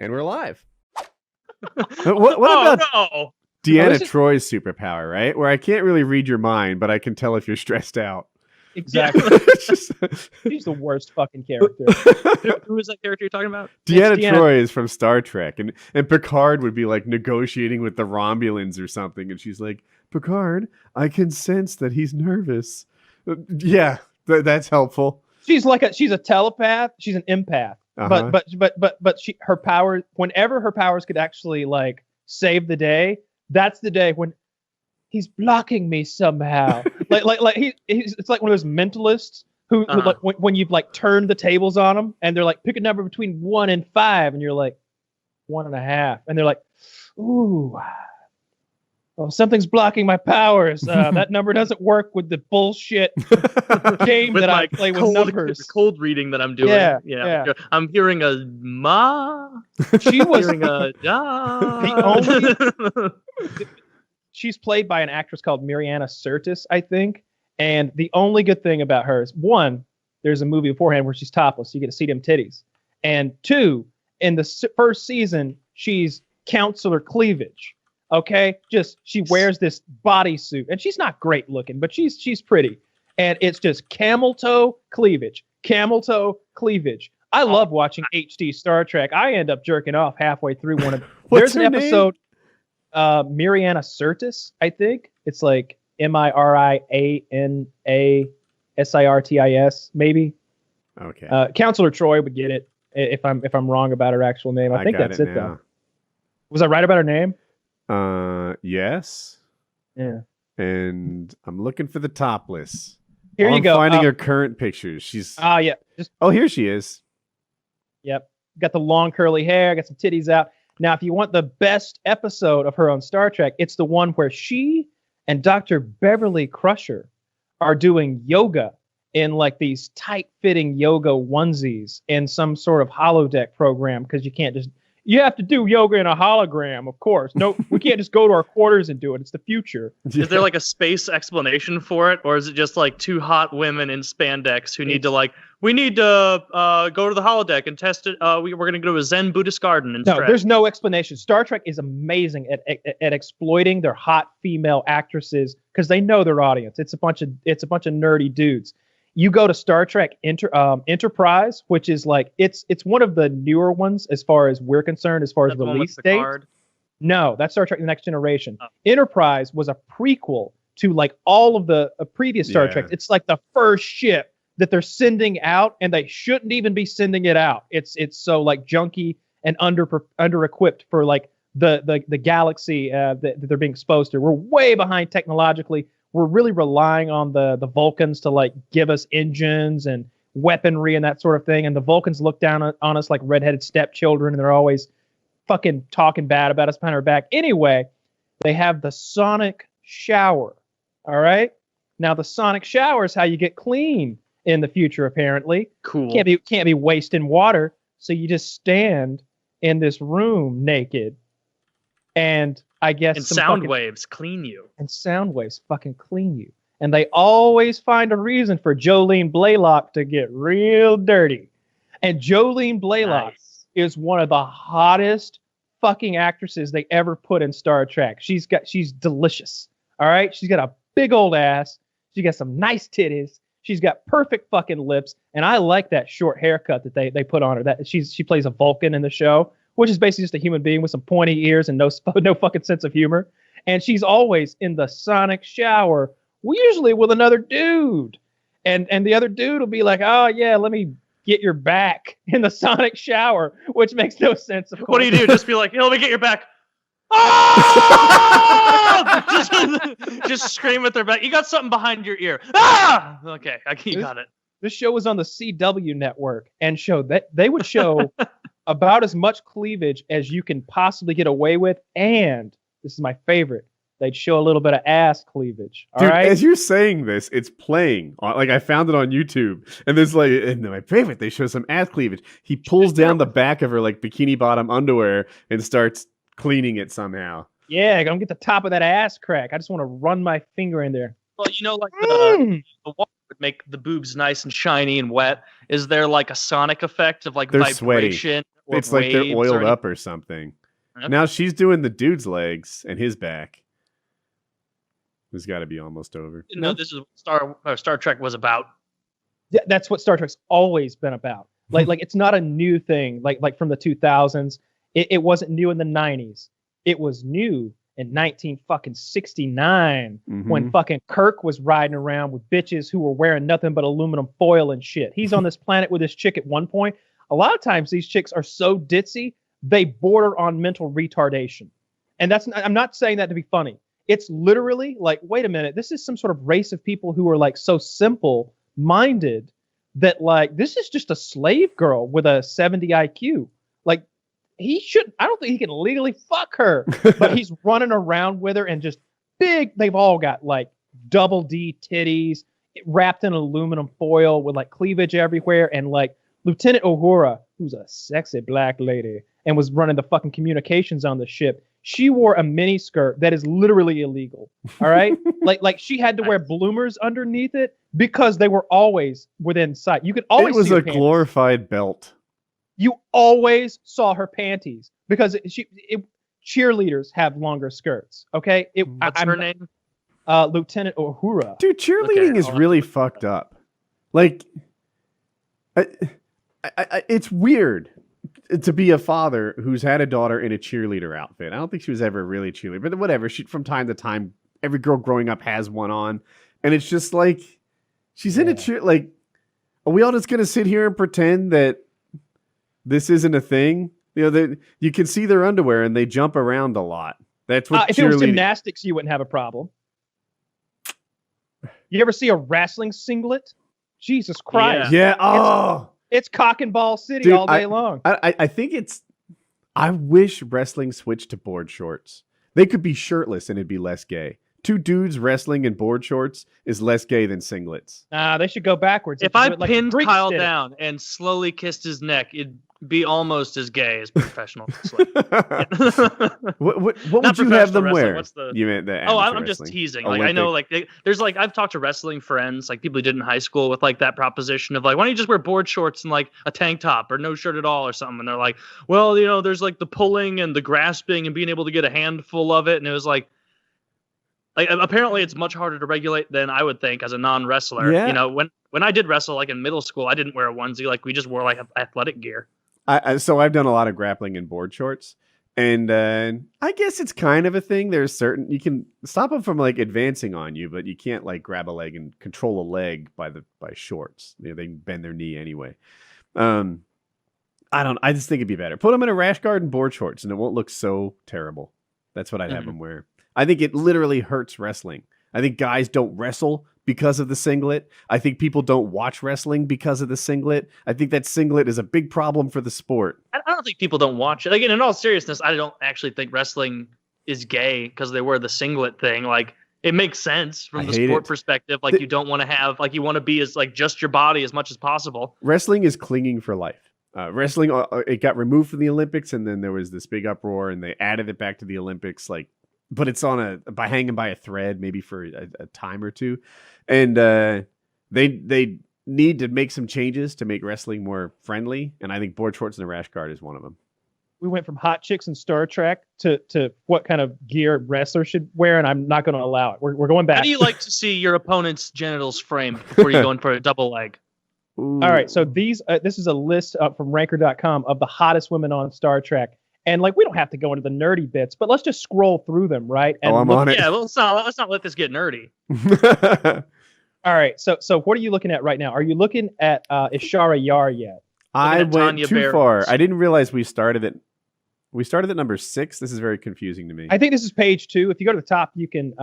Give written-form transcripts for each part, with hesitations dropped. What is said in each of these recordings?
And we're live. What about Deanna Troy's superpower, right? Where I can't really read your mind, but I can tell if you're stressed out. Exactly. She's the worst fucking character. Who is that character you're talking about? Deanna Troy is from Star Trek, and Picard would be like negotiating with the Romulans or something, and she's like, Picard, I can sense that he's nervous. Yeah, that's helpful. She's a telepath. She's an empath. Uh-huh. But her powers, whenever her powers could actually like save the day, that's the day when he's blocking me somehow. It's like one of those mentalists who like when you've like turned the tables on them and they're like, pick a number between 1 and 5, and you're like 1.5, and they're like, ooh, oh, something's blocking my powers. That number doesn't work with the bullshit game that I play with numbers. The cold reading that I'm doing. Yeah. I'm hearing a ma. She was hearing a da. She's played by an actress called Mariana Sirtis, I think. And the only good thing about her is, one, there's a movie beforehand where she's topless, so you get to see them titties. And two, in the first season, she's Counselor Cleavage. Okay, she wears this bodysuit, and she's not great looking, but she's pretty, and it's just camel toe cleavage. I love watching HD Star Trek. I end up jerking off halfway through one of. There's an episode, Mariana Sirtis, I think it's like Mariana Sirtis, maybe. Okay. Counselor Troy would get it if I'm wrong about her actual name. I think that's it though. Was I right about her name? Yes. Yeah. And I'm looking for the topless. Here you go. Finding her current pictures. She's. Yeah. Here she is. Yep. Got the long curly hair. Got some titties out. Now, if you want the best episode of her on Star Trek, it's the one where she and Dr. Beverly Crusher are doing yoga in like these tight-fitting yoga onesies in some sort of holodeck program, because you have to do yoga in a hologram, of course. No, we can't just go to our quarters and do it. It's the future. Is there like a space explanation for it? Or is it just like two hot women in spandex who need to we need to go to the holodeck and test it. We're going to go to a Zen Buddhist garden and stretch. There's no explanation. Star Trek is amazing at exploiting their hot female actresses because they know their audience. It's a bunch of nerdy dudes. You go to Star Trek Enterprise, which is like it's one of the newer ones as far as we're concerned, as far as release date. No, that's Star Trek: The Next Generation. Oh. Enterprise was a prequel to like all of the previous Star Trek. It's like the first ship that they're sending out, and they shouldn't even be sending it out. It's so like junky and under equipped for like the galaxy that they're being exposed to. We're way behind technologically. We're really relying on the Vulcans to like give us engines and weaponry and that sort of thing. And the Vulcans look down on us like redheaded stepchildren, and they're always fucking talking bad about us behind our back. Anyway, they have the sonic shower. All right. Now the sonic shower is how you get clean in the future, apparently. Cool. Can't be wasting water. So you just stand in this room naked, and I guess sound waves clean you. And sound waves fucking clean you. And they always find a reason for Jolene Blalock to get real dirty. And Jolene Blalock is one of the hottest fucking actresses they ever put in Star Trek. She's delicious. All right? She's got a big old ass. She got some nice titties. She's got perfect fucking lips. And I like that short haircut that they put on her. That she plays a Vulcan in the show, which is basically just a human being with some pointy ears and no fucking sense of humor. And she's always in the sonic shower, usually with another dude. And the other dude will be like, oh, yeah, let me get your back in the sonic shower, which makes no sense, of course. What do you do? Just be like, let me get your back. Oh! just scream at their back. You got something behind your ear. Ah! Okay, you got it. This show was on the CW network, and they would show about as much cleavage as you can possibly get away with, and this is my favorite, they'd show a little bit of ass cleavage. All right. As you're saying this, it's playing. Like I found it on YouTube, and there's like, and my favorite, they show some ass cleavage. He pulls down the back of her like bikini bottom underwear and starts cleaning it somehow. Yeah, I'm gonna get the top of that ass crack. I just want to run my finger in there. Well, like the water would make the boobs nice and shiny and wet. Is there like a sonic effect of like They're vibration sweaty. It's like they're waves oiled or up or something. Okay. Now she's doing the dude's legs and his back. It's got to be almost over. No, this is what Star Trek was about. Yeah, that's what Star Trek's always been about. Like it's not a new thing. Like from the 2000s, it wasn't new in the 90s. It was new in 1969 when fucking Kirk was riding around with bitches who were wearing nothing but aluminum foil and shit. He's on this planet with this chick at one point. A lot of times these chicks are so ditzy they border on mental retardation, and I'm not saying that to be funny. It's literally like, wait a minute, this is some sort of race of people who are like so simple minded that like this is just a slave girl with a 70 IQ. Like I don't think he can legally fuck her, but he's running around with her and just they've all got like double D titties wrapped in aluminum foil with like cleavage everywhere. And like Lieutenant Uhura, who's a sexy black lady and was running the fucking communications on the ship, she wore a mini skirt that is literally illegal. All right. like she had to wear bloomers underneath it because they were always within sight. You could always It was see her a panties. glorified belt. You always saw her panties because cheerleaders have longer skirts. Okay. What's her name? Lieutenant Uhura. Dude, cheerleading is really fucked up. Like, it's weird to be a father who's had a daughter in a cheerleader outfit. I don't think she was ever really a cheerleader, but whatever. From time to time, every girl growing up has one on, and it's just like she's in a cheer. Like, are we all just gonna sit here and pretend that this isn't a thing? You know, you can see their underwear and they jump around a lot. That's what if it was gymnastics, you wouldn't have a problem. You ever see a wrestling singlet? Jesus Christ! Yeah. Oh. It's cock and ball city, dude, all day long. I think I wish wrestling switched to board shorts. They could be shirtless and it'd be less gay. Two dudes wrestling in board shorts is less gay than singlets. They should go backwards. If I pinned Kyle down and slowly kissed his neck, it'd be almost as gay as professional wrestling. What would you have them wear? What's the... You meant the I'm just teasing. Like, I know, like, there's like, I've talked to wrestling friends, like people who did in high school, with like that proposition of like, why don't you just wear board shorts and like a tank top or no shirt at all or something? And they're like, well, you know, there's like the pulling and the grasping and being able to get a handful of it. And it was like apparently it's much harder to regulate than I would think as a non-wrestler. Yeah. You know, when I did wrestle, like in middle school, I didn't wear a onesie. Like we just wore like athletic gear. So I've done a lot of grappling in board shorts, and I guess it's kind of a thing. There's you can stop them from like advancing on you, but you can't like grab a leg and control a leg by shorts. You know, they can bend their knee anyway. I just think it'd be better. Put them in a rash guard and board shorts, and it won't look so terrible. That's what I'd have them wear. I think it literally hurts wrestling. I think guys don't wrestle because of the singlet. I think people don't watch wrestling because of the singlet. I think that singlet is a big problem for the sport. I don't think people don't watch it. Again, in all seriousness, I don't actually think wrestling is gay because they wear the singlet thing. Like, it makes sense from the sport perspective. Like, you don't want to have, like, you want to be as, like, just your body as much as possible. Wrestling is clinging for life. Wrestling, it got removed from the Olympics, and then there was this big uproar, and they added it back to the Olympics, like, but it's by hanging by a thread, maybe for a time or two. And they need to make some changes to make wrestling more friendly. And I think board shorts and a rash guard is one of them. We went from hot chicks and Star Trek to what kind of gear wrestlers should wear, and I'm not going to allow it. We're going back. How do you like to see your opponent's genitals framed before you go in for a double leg? Ooh. All right, so this is a list from Ranker.com of the hottest women on Star Trek. And like, we don't have to go into the nerdy bits, but let's just scroll through them, right? And I'm on it. Yeah, well, let's not let this get nerdy. All right, so what are you looking at right now? Are you looking at Ishara Yar yet? I went too far. I didn't realize we started at number 6. This is very confusing to me. I think this is page 2. If you go to the top, you can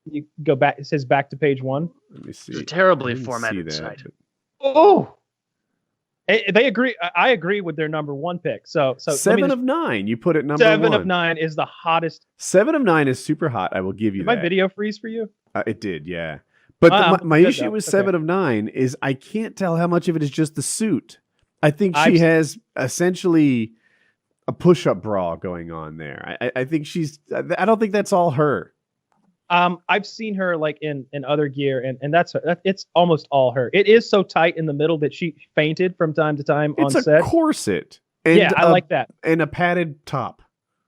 you go back. It says back to page 1. Let me see. It's a terribly formatted site. Oh. They agree. I agree with their number 1 pick. So 7 of 9. You put it number 7 1. of 9 is the hottest. 7 of 9 is super hot. I will give you Did that. my video freeze for you? It did, yeah. But my issue with 7 of 9 is I can't tell how much of it is just the suit. I think she has essentially a push-up bra going on there. I think I don't think that's all her. I've seen her like in other gear, and it's almost all her. It is so tight in the middle that she fainted from time to time on set. It's a corset. And yeah, I like that. And a padded top.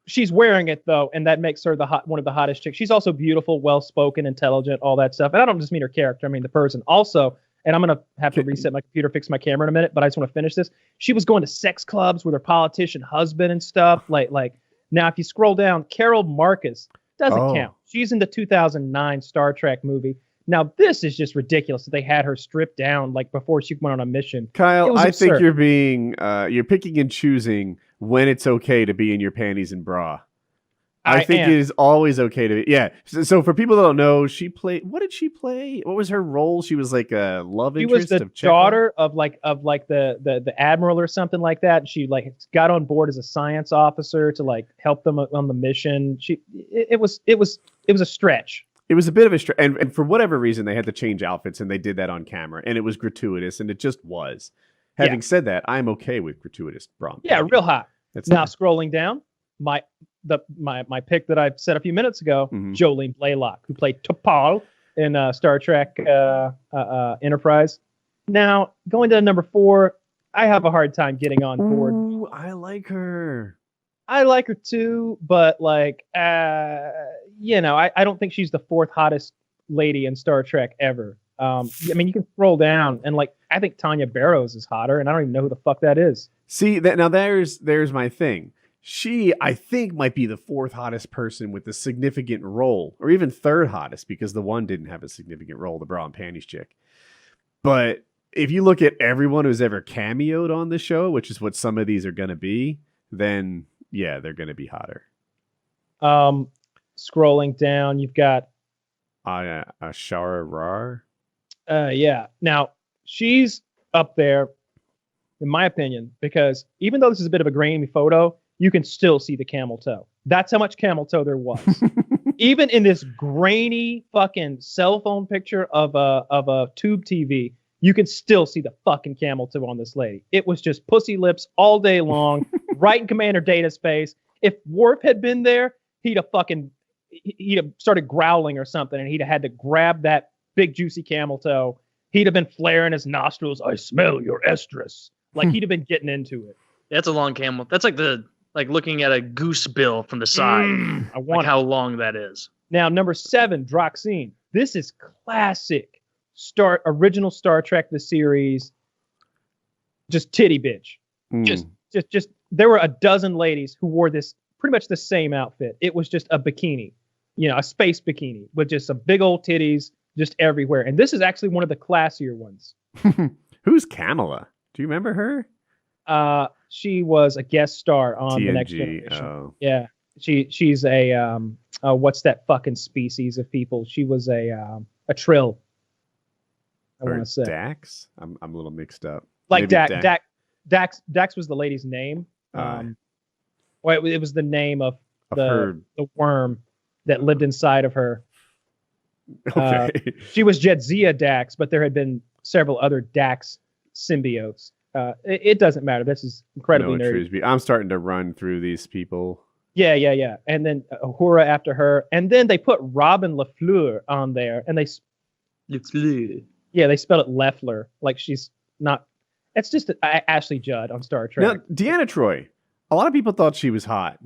She's wearing it though, and that makes her one of the hottest chicks. She's also beautiful, well-spoken, intelligent, all that stuff. And I don't just mean her character; I mean the person. Also, and I'm gonna have to reset my computer, fix my camera in a minute. But I just want to finish this. She was going to sex clubs with her politician husband and stuff. Like now, if you scroll down, Carol Marcus doesn't count. She's in the 2009 Star Trek movie. Now this is just ridiculous that they had her stripped down like before she went on a mission. Kyle, I think you're being you're picking and choosing when it's okay to be in your panties and bra. I think it is always okay to be. Yeah. So for people that don't know, she played. What did she play? What was her role? She was like a love interest. She was the daughter of the admiral or something like that. She like got on board as a science officer to like help them on the mission. It was a stretch. It was a bit of a stretch, and for whatever reason, they had to change outfits, and they did that on camera, and it was gratuitous, and it just was. Having said that, I'm okay with gratuitous bra. Yeah, real hot. Now scrolling down, my pick that I said a few minutes ago, Jolene Blalock, who played T'Pol in Star Trek Enterprise. Now going to number 4, I have a hard time getting on board. Ooh, I like her. I like her too, but like, I don't think she's the 4th hottest lady in Star Trek ever. I mean, you can scroll down and like, I think Tanya Barrows is hotter, and I don't even know who the fuck that is. See that now? There's my thing. She, I think, might be the 4th hottest person with a significant role, or even 3rd hottest because the one didn't have a significant role, the bra and panties chick. But if you look at everyone who's ever cameoed on the show, which is what some of these are going to be, then yeah, they're going to be hotter. Scrolling down, you've got Ashara Rar. Yeah. Now she's up there, in my opinion, because even though this is a bit of a grainy photo, you can still see the camel toe. That's how much camel toe there was. Even in this grainy fucking cell phone picture of a tube TV, you can still see the fucking camel toe on this lady. It was just pussy lips all day long, right in Commander Data's face. If Worf had been there, he'd have started growling or something, and he'd have had to grab that big juicy camel toe. He'd have been flaring his nostrils. I smell your estrus. Like he'd have been getting into it. That's a long camel. That's like looking at a goose bill from the side. I want how long that is. Now, number 7, Droxine. This is classic original Star Trek the series. Just titty bitch. Just there were a dozen ladies who wore this pretty much the same outfit. It was just a bikini, a space bikini with just some big old titties just everywhere. And this is actually one of the classier ones. Who's Kamala? Do you remember her? She was a guest star on TNG. The Next Generation. Oh. Yeah, she's a what's that fucking species of people? She was a Trill. I want to say Dax. I'm a little mixed up. Like Dax was the lady's name. It was the name of the worm that lived inside of her. Okay. She was Jadzia Dax, but there had been several other Dax symbiotes. It doesn't matter. This is incredibly nerdy. I'm starting to run through these people. Yeah. And then Uhura after her. And then they put Robin LaFleur on there. And they spell it Leffler. Like she's not. It's just Ashley Judd on Star Trek. Now, Deanna Troi. A lot of people thought she was hot.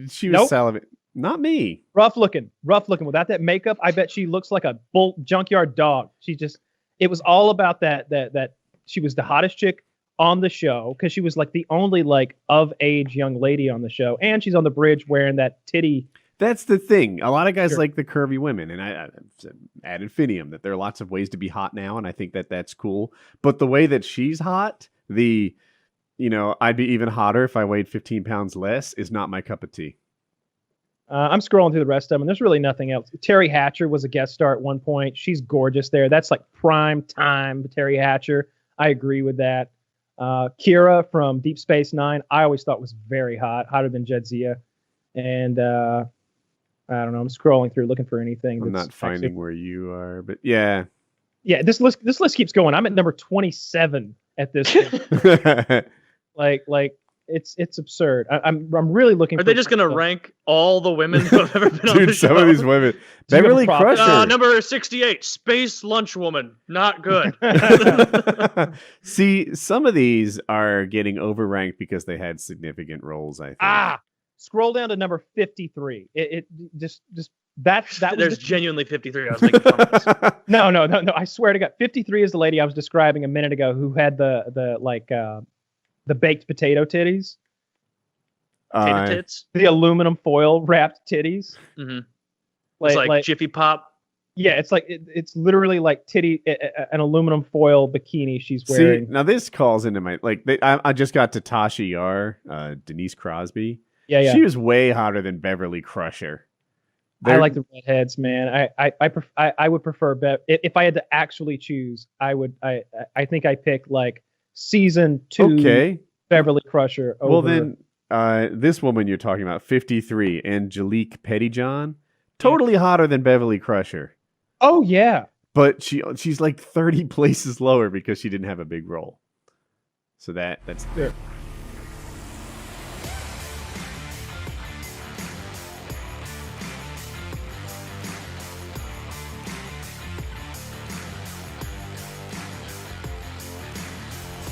She was salivating. Not me. Rough looking. Without that makeup, I bet she looks like a junkyard dog. It was all about that she was the hottest chick on the show because she was like the only like of age young lady on the show, and she's on the bridge wearing that titty. That's the thing. A lot of guys like the curvy women, and I ad infinitum that there are lots of ways to be hot now, and I think that's cool. But the way that she's hot, I'd be even hotter if I weighed 15 pounds less, is not my cup of tea. I'm scrolling through the rest of them, and there's really nothing else. Terry Hatcher was a guest star at one point. She's gorgeous there. That's like prime time Terry Hatcher. I agree with that. Kira from Deep Space Nine, I always thought was very hot, hotter than Jadzia. And I don't know. I'm scrolling through looking for anything. I'm not finding where you are, but yeah. Yeah, this list keeps going. I'm at number 27 at this point. like it's absurd. I'm really looking. Are they just gonna rank all the women who have ever been on the Dude, show? some of these women. Do you have a Beverly problem? Crusher. Number 68, Space Lunch Woman. Not good. See, some of these are getting overranked because they had significant roles, I think. Scroll down to number 53. It just that There's was genuinely 53. I was making fun of this. no. I swear to God, 53 is the lady I was describing a minute ago who had the baked potato titties, Potato tits. the aluminum foil wrapped titties. Mm-hmm. It's like Jiffy Pop. Yeah, it's like it's literally like an aluminum foil bikini she's wearing. See, now this calls into my I just got to Tasha Yar, Denise Crosby. Yeah. She was way hotter than Beverly Crusher. I like the redheads, man. I would prefer if I had to actually choose. I think I pick like season 2 Beverly Crusher. Over. Well then, this woman you're talking about, 53, Angelique Pettyjohn, totally hotter than Beverly Crusher. Oh yeah, but she's like 30 places lower because she didn't have a big role. So that's there.